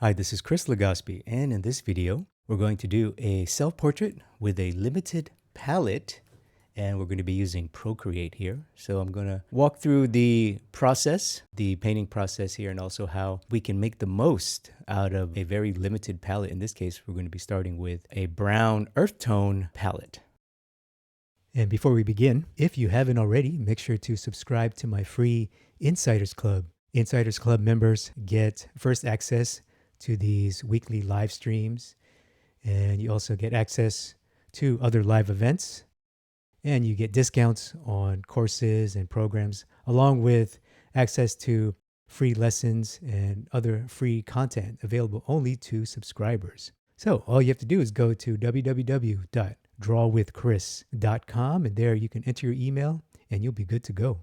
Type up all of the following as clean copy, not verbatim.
Hi, this is Chris Legaspi, and in this video, we're going to do a self-portrait with a limited palette, and we're going to be using Procreate here. So I'm going to walk through the process, the painting process here, and also how we can make the most out of a very limited palette. In this case, we're going to be starting with a brown earth tone palette. And before we begin, if you haven't already, make sure to subscribe to my free Insiders Club. Insiders Club members get first access to these weekly live streams, and you also get access to other live events, and you get discounts on courses and programs, along with access to free lessons and other free content available only to subscribers. So all you have to do is go to www.drawwithchris.com, and there you can enter your email and you'll be good to go.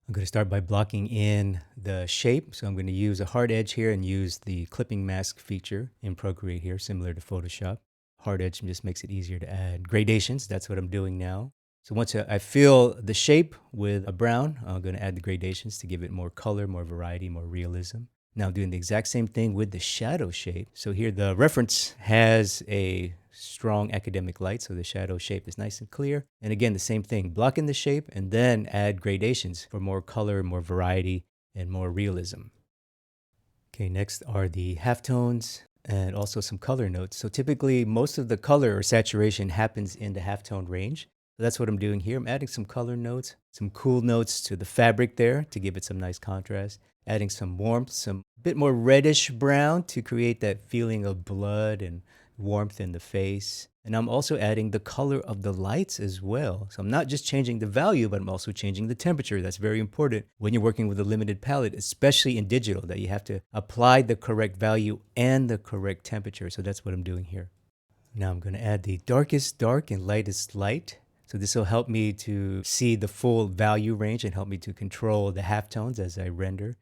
I'm going to start by blocking in the shape. So I'm going to use a hard edge here and use the clipping mask feature in Procreate here, similar to Photoshop. Hard edge just makes it easier to add gradations. That's what I'm doing now. So once I fill the shape with a brown, I'm going to add the gradations to give it more color, more variety, more realism. Now I'm doing the exact same thing with the shadow shape. So here the reference has a strong academic light, so the shadow shape is nice and clear. And again, the same thing, block in the shape and then add gradations for more color, more variety, and more realism. Okay, next are the halftones and also some color notes. So typically most of the color or saturation happens in the halftone range. So that's what I'm doing here. I'm adding some color notes, some cool notes to the fabric there to give it some nice contrast. Adding some warmth, some bit more reddish brown to create that feeling of blood and warmth in the face. And I'm also adding the color of the lights as well. So I'm not just changing the value, but I'm also changing the temperature. That's very important when you're working with a limited palette, especially in digital, that you have to apply the correct value and the correct temperature. So that's what I'm doing here. Now I'm going to add the darkest dark and lightest light. So this will help me to see the full value range and help me to control the halftones as I render.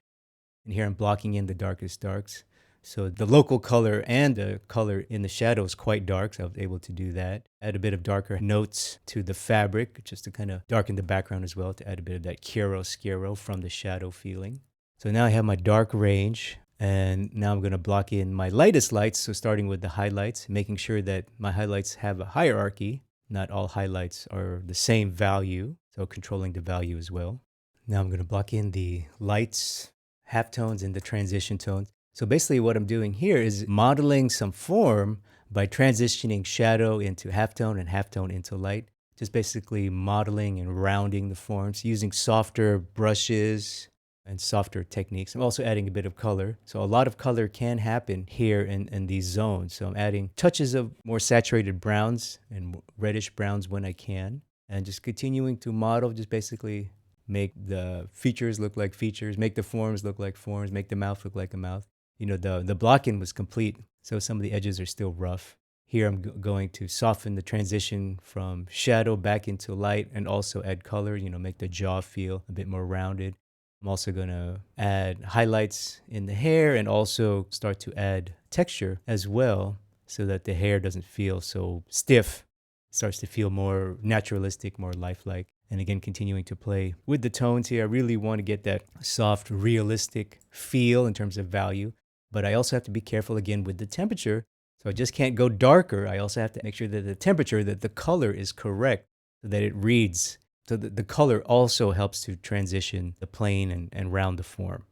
And here I'm blocking in the darkest darks. So the local color and the color in the shadow is quite dark, so I was able to do that. Add a bit of darker notes to the fabric, just to kind of darken the background as well, to add a bit of that chiaroscuro from the shadow feeling. So now I have my dark range, and now I'm going to block in my lightest lights. So starting with the highlights, making sure that my highlights have a hierarchy. Not all highlights are the same value, so controlling the value as well. Now I'm going to block in the lights, halftones, and the transition tones. So basically what I'm doing here is modeling some form by transitioning shadow into halftone and halftone into light. Just basically modeling and rounding the forms using softer brushes and softer techniques. I'm also adding a bit of color. So a lot of color can happen here in these zones. So I'm adding touches of more saturated browns and reddish browns when I can. And just continuing to model, just basically make the features look like features, make the forms look like forms, make the mouth look like a mouth. You know, the block-in was complete, so some of the edges are still rough. Here I'm going to soften the transition from shadow back into light and also add color, you know, make the jaw feel a bit more rounded. I'm also going to add highlights in the hair and also start to add texture as well so that the hair doesn't feel so stiff. It starts to feel more naturalistic, more lifelike. And again, continuing to play with the tones here. I really want to get that soft, realistic feel in terms of value. But I also have to be careful again with the temperature. So I just can't go darker. I also have to make sure that the temperature, that the color is correct so that it reads. So that the color also helps to transition the plane and round the form.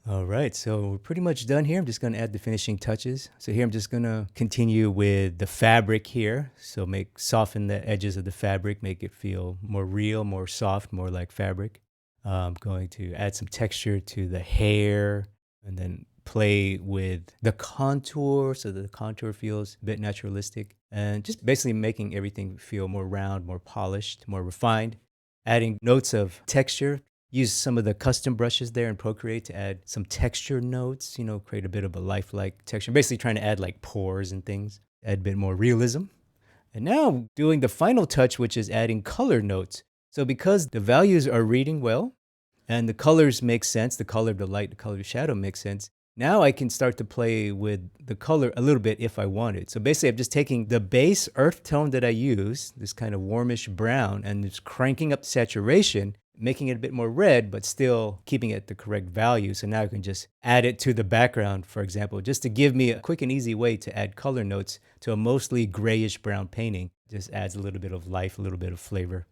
All right, so we're pretty much done here. I'm just going to add the finishing touches. So here I'm just going to continue with the fabric here. So soften the edges of the fabric, make it feel more real, more soft, more like fabric. I'm going to add some texture to the hair and then play with the contour so that the contour feels a bit naturalistic. And just basically making everything feel more round, more polished, more refined. Adding notes of texture. Use some of the custom brushes there in Procreate to add some texture notes, you know, create a bit of a lifelike texture. Basically trying to add like pores and things, add a bit more realism. And now doing the final touch, which is adding color notes. So because the values are reading well and the colors make sense, the color of the light, the color of the shadow makes sense, now I can start to play with the color a little bit if I wanted. So basically I'm just taking the base earth tone that I use, this kind of warmish brown, and just cranking up the saturation making it a bit more red, but still keeping it the correct value. So now I can just add it to the background, for example, just to give me a quick and easy way to add color notes to a mostly grayish brown painting. Just adds a little bit of life, a little bit of flavor.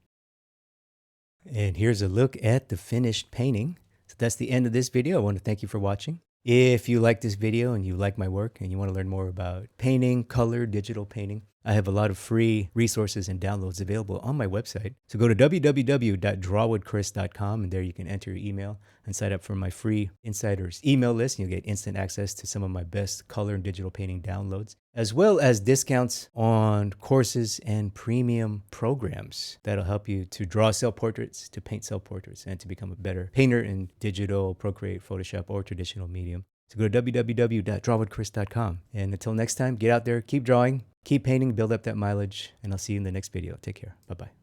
And here's a look at the finished painting. So that's the end of this video. I want to thank you for watching. If you like this video and you like my work and you want to learn more about painting, color, digital painting, I have a lot of free resources and downloads available on my website. So go to www.drawwithchris.com and there you can enter your email and sign up for my free insiders email list. And you'll get instant access to some of my best color and digital painting downloads, as well as discounts on courses and premium programs that'll help you to draw self-portraits, to paint self-portraits, and to become a better painter in digital, Procreate, Photoshop, or traditional medium. So go to www.drawwithchris.com. And until next time, get out there, keep drawing, keep painting, build up that mileage, and I'll see you in the next video. Take care. Bye-bye.